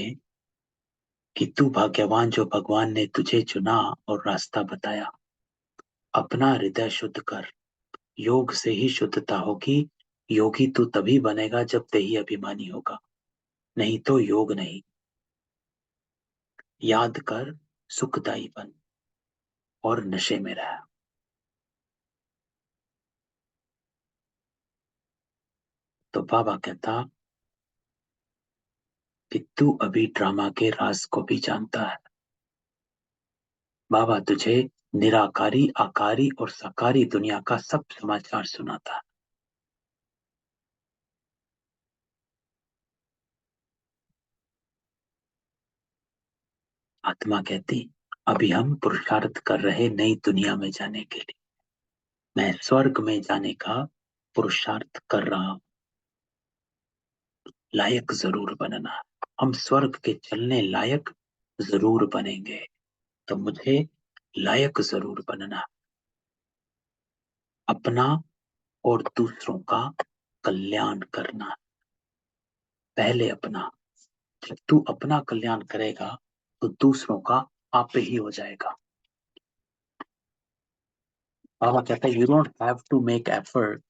कि तू भाग्यवान जो भगवान ने तुझे चुना और रास्ता बताया। अपना हृदय शुद्ध कर, योग से ही शुद्धता होगी। योगी तू तभी बनेगा जब देही अभिमानी होगा, नहीं तो योग नहीं। याद कर, सुखदाई बन और नशे में रह। तो बाबा कहता कि तू अभी ड्रामा के राज को भी जानता है। बाबा तुझे निराकारी, आकारी और साकारी दुनिया का सब समाचार सुनाता है। आत्मा कहती, अभी हम पुरुषार्थ कर रहे नई दुनिया में जाने के लिए। मैं स्वर्ग में जाने का पुरुषार्थ कर रहा हूं। लायक जरूर बनना। हम स्वर्ग के चलने लायक जरूर बनेंगे। तो मुझे लायक जरूर बनना। अपना और दूसरों का कल्याण करना। पहले अपना। जब तू अपना कल्याण करेगा तो दूसरों का आप ही हो जाएगा। बाबा कहता है you don't have to make effort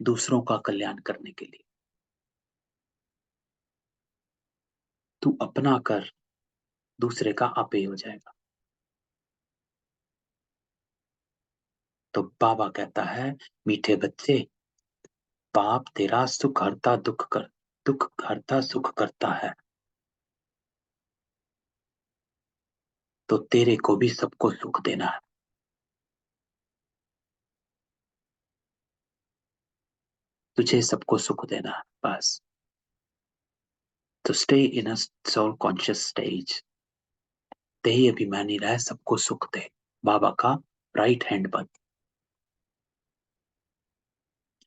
दूसरों का कल्याण करने के लिए। तू अपना कर, दूसरे का आप ही हो जाएगा। तो बाबा कहता है मीठे बच्चे, पाप तेरा सुख हरता दुख हरता सुख करता है। तो तेरे को भी सबको सुख देना है। तुझे सबको सुख देना है बस। तो stay in a soul conscious stage. देही अभिमानी रह, सबको सुख दे। बाबा का राइट हैंड बन।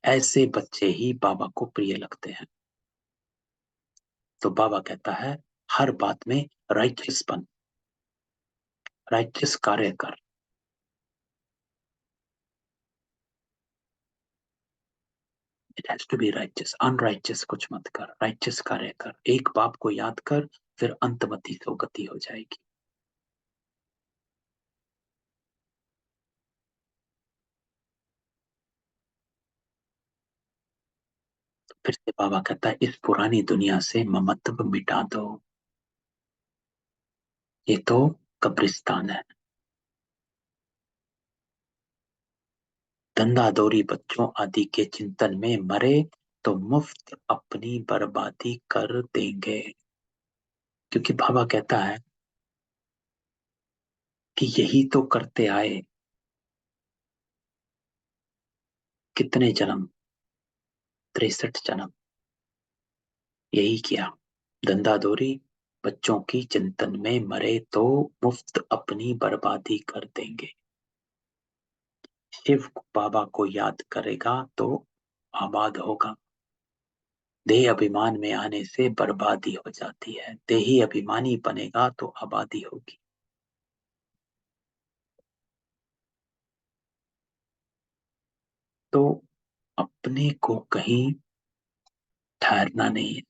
ऐसे बच्चे ही बाबा को प्रिय लगते हैं। तो बाबा कहता है हर बात में राइचियस बन, राइचियस कार्य कर। It has to be righteous, unrighteous कुछ मत कर, राइचियस कार्य कर। एक बाप को याद कर, फिर अंतमति सौगति हो जाएगी। फिर से बाबा कहता है इस पुरानी दुनिया से ममत्व मिटा दो। ये तो कब्रिस्तान है। धंधादौरी बच्चों आदि के चिंतन में मरे तो मुफ्त अपनी बर्बादी कर देंगे। क्योंकि बाबा कहता है कि यही तो करते आए। कितने जन्म, 63 जन्म यही किया। धंधादौरी बच्चों की चिंतन में मरे तो मुफ्त अपनी बर्बादी कर देंगे। शिव बाबा को याद करेगा तो आबाद होगा। देह अभिमान में आने से बर्बादी हो जाती है, देही अभिमानी बनेगा तो आबादी होगी। तो अपने को कहीं ठहरना नहीं है,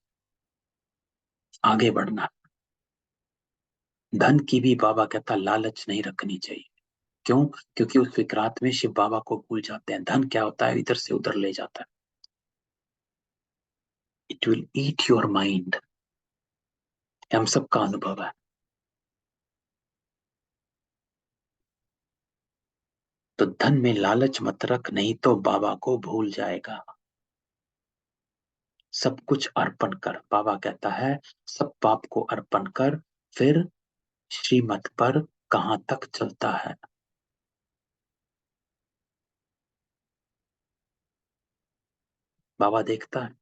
आगे बढ़ना। धन की भी बाबा कहता लालच नहीं रखनी चाहिए। क्यों? क्योंकि उस विक्रांत में शिव बाबा को भूल जाते हैं। धन क्या होता है, इधर से उधर ले जाता है। It will eat your mind. हम सबका अनुभव है। तो धन में लालच मत रख, नहीं तो बाबा को भूल जाएगा। सब कुछ अर्पण कर। बाबा कहता है सब पाप को अर्पण कर, फिर श्रीमत पर कहां तक चलता है। बाबा देखता है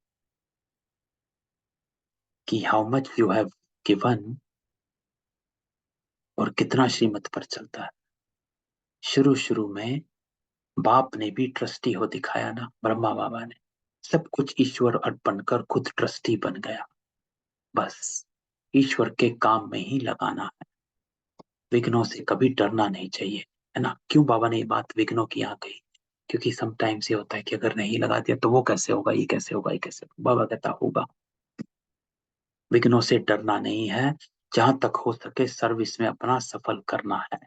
कि how much you have given और कितना श्रीमत पर चलता है। शुरू शुरू में बाप ने भी ट्रस्टी हो दिखाया ना, ब्रह्मा बाबा ने सब कुछ ईश्वर अर्पण कर खुद ट्रस्टी बन गया। बस ईश्वर के काम में ही लगाना है, विघ्नों से कभी डरना नहीं चाहिए, है ना। क्यों बाबा ने ये बात विघ्नों की आ गई? क्योंकि समटाइम्स ये होता है कि अगर नहीं लगा दिया तो वो कैसे होगा, ये कैसे होगा, ये कैसे होगा। बाबा कहता होगा। विघ्नों से डरना नहीं है, जहां तक हो सके सर्विस में अपना सफल करना है।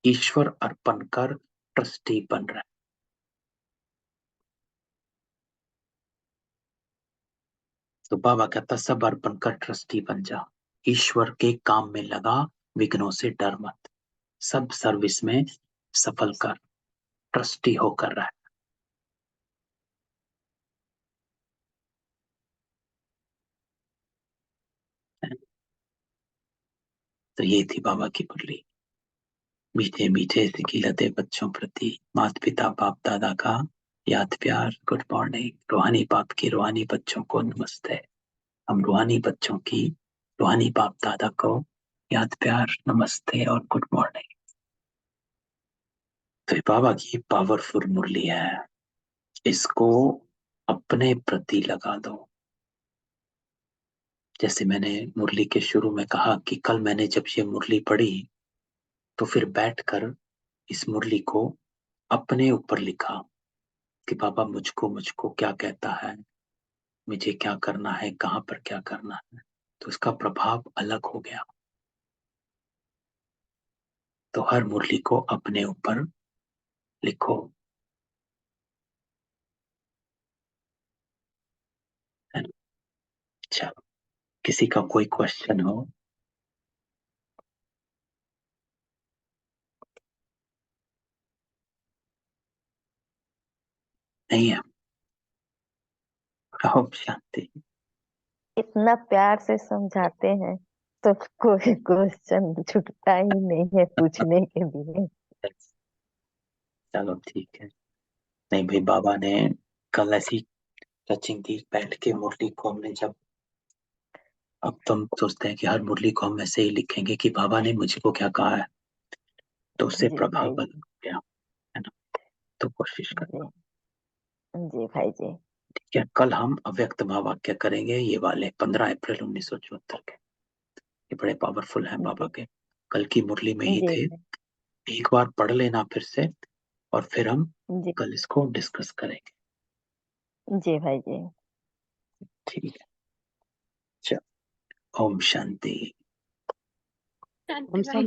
ईश्वर अर्पण कर ट्रस्टी बन रहा है। तो बाबा कहता सब अर्पण कर ट्रस्टी बन जा, ईश्वर के काम में लगा, विघ्नों से डर मत, सब सर्विस में सफल कर, ट्रस्टी होकर रहा है। तो ये थी बाबा की मुरली। मीठे मीठे से खिलते बच्चों प्रति माता पिता बाप दादा का याद प्यार, गुड मॉर्निंग। रूहानी बाप की रूहानी बच्चों को नमस्ते। हम रूहानी बच्चों की रूहानी बाप दादा को याद प्यार, नमस्ते और गुड मॉर्निंग। तो ये बाबा की पावरफुल मुरली है, इसको अपने प्रति लगा दो। जैसे मैंने मुरली के शुरू में कहा कि कल मैंने जब ये मुरली पढ़ी तो फिर बैठकर इस मुरली को अपने ऊपर लिखा कि बाबा मुझको मुझको क्या कहता है, मुझे क्या करना है, कहाँ पर क्या करना है। तो उसका प्रभाव अलग हो गया। तो हर मुरली को अपने ऊपर लिखो, है ना। अच्छा, किसी का कोई क्वेश्चन हो? नहीं है? ओम शांति। इतना प्यार से समझाते हैं तो कोई क्वेश्चन छूटता ही नहीं है पूछने के लिए। चलो ठीक है। नहीं भाई, बाबा ने कल ऐसी टचिंग थी, बैठ के मुरली को हमने जब, अब तो हम सोचते हैं कि हर मुरली को हम ऐसे ही लिखेंगे कि बाबा ने मुझको क्या कहा है, तो उससे जी प्रभाव भाई अलग जी। हो गया, है ना। तो कोशिश करना। जी जी भाई जी। ठीक है, कल हम अव्यक्त महावाक्य करेंगे, ये वाले 15 अप्रैल 1974 के। ये बड़े पावरफुल हैं बाबा जी के, कल की मुरली में ही जी थे। भाई एक बार पढ़ लेना फिर से, और फिर हम जी। कल इसको डिस्कस करेंगे। जी भाई जी। ठीक है। चलो, ओम शांति। हम